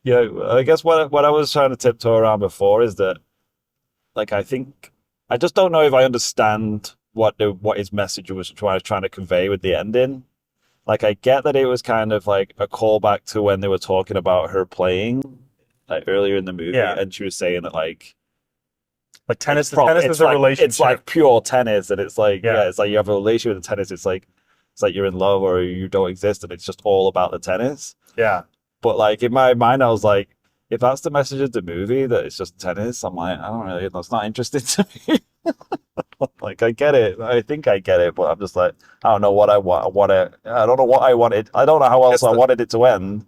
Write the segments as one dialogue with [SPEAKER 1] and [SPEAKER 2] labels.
[SPEAKER 1] Yeah, I guess what I was trying to tiptoe around before is that, like, I think I just don't know if I understand what his message was trying to convey with the ending. Like, I get that it was kind of like a callback to when they were talking about her playing, like, earlier in the movie,
[SPEAKER 2] Yeah,
[SPEAKER 1] and she was saying that, like,
[SPEAKER 2] like tennis is
[SPEAKER 1] it's
[SPEAKER 2] a
[SPEAKER 1] like
[SPEAKER 2] relationship.
[SPEAKER 1] pure tennis, and it's like, yeah,
[SPEAKER 2] Yeah,
[SPEAKER 1] it's like you have a relationship with the tennis. It's like you're in love or you don't exist, and it's just all about the tennis.
[SPEAKER 2] yeah.
[SPEAKER 1] But like in my mind, I was like, if that's the message of the movie, that it's just tennis, I'm like, I don't really, that's not interesting to me. Like, I get it. I think I get it, but I'm just like, I don't know what I want. I don't know what I wanted. I don't know how else
[SPEAKER 2] It's
[SPEAKER 1] I
[SPEAKER 2] the
[SPEAKER 1] wanted it to end.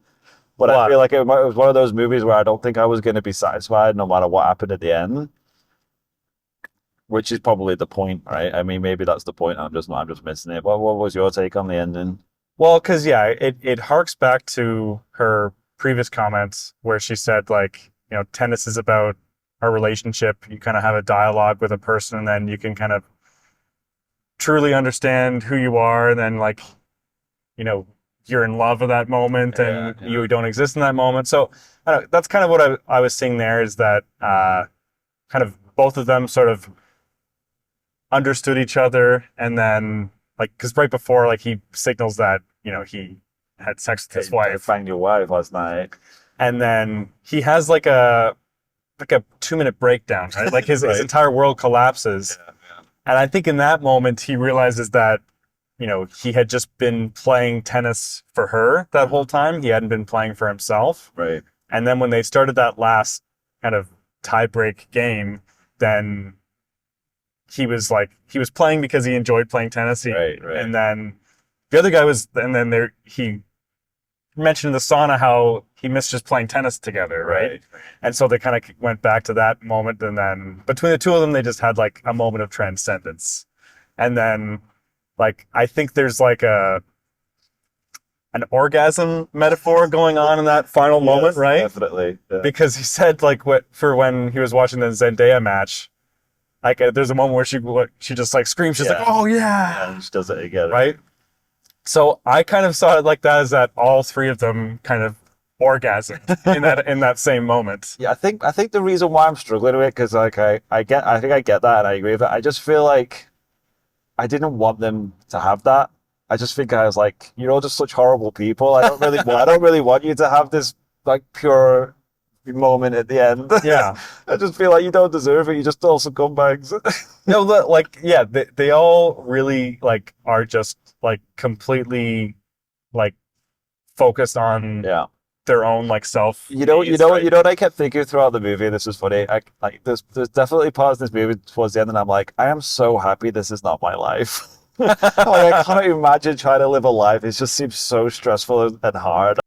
[SPEAKER 1] But I
[SPEAKER 2] what?
[SPEAKER 1] feel like it was one of those movies where I don't think I was going to be satisfied no matter what happened at the end, which is probably the point, right? I mean, maybe that's the point. I'm just missing it. What was your take on the ending?
[SPEAKER 2] Well, because yeah, it harks back to her previous comments where she said like, tennis is about a relationship. You kind of have a dialogue with a person, and then you can kind of truly understand who you are, and then like, you know, you're in love at that moment,
[SPEAKER 1] Yeah,
[SPEAKER 2] and
[SPEAKER 1] yeah.
[SPEAKER 2] you don't exist in that moment. So I don't know, that's kind of what I was seeing there is that kind of both of them sort of understood each other, and then like because right before like he signals that he had sex with his
[SPEAKER 1] I
[SPEAKER 2] wife,
[SPEAKER 1] banged your wife last night.
[SPEAKER 2] and then he has like a 2 minute breakdown, right? Like his
[SPEAKER 1] Right.
[SPEAKER 2] entire world collapses,
[SPEAKER 1] Yeah, yeah.
[SPEAKER 2] and I think in that moment he realizes that he had just been playing tennis for her that whole time. He hadn't been playing for himself.
[SPEAKER 1] Right.
[SPEAKER 2] And then when they started that last kind of tiebreak game, then he was playing because he enjoyed playing tennis.
[SPEAKER 1] Right. Right.
[SPEAKER 2] And then the other guy was, and then there he mentioned in the sauna how he missed just playing tennis together, right?
[SPEAKER 1] Right.
[SPEAKER 2] And so they kind of went back to that moment, and then between the two of them, they just had like a moment of transcendence. And then, like, I think there's like an orgasm metaphor going on in that final moment,
[SPEAKER 1] Yes,
[SPEAKER 2] right?
[SPEAKER 1] definitely. Yeah.
[SPEAKER 2] Because he said like what for when he was watching the Zendaya match, like there's a moment where she just like screams, she's like,
[SPEAKER 1] Yeah.
[SPEAKER 2] "Oh
[SPEAKER 1] Yeah.
[SPEAKER 2] yeah!"
[SPEAKER 1] And she does it again.
[SPEAKER 2] Right? So I kind of saw it like that, as that all three of them kind of orgasmed in that same moment.
[SPEAKER 1] Yeah, I think the reason why I'm struggling with it because like I think I get that and I agree with it. I just feel like I didn't want them to have that. I just think I was like, you're all just such horrible people. I don't really want you to have this like pure moment at the end.
[SPEAKER 2] Yeah.
[SPEAKER 1] I just feel like you don't deserve it. You just all scumbags.
[SPEAKER 2] No, like yeah, they all really like are just like completely like focused on
[SPEAKER 1] Yeah.
[SPEAKER 2] their own like self
[SPEAKER 1] You
[SPEAKER 2] needs,
[SPEAKER 1] know
[SPEAKER 2] right?
[SPEAKER 1] what I kept thinking throughout the movie. This was funny. There's definitely parts in this movie towards the end, and I'm like, I am so happy this is not my life. Like I can't imagine trying to live a life. It just seems so stressful and hard.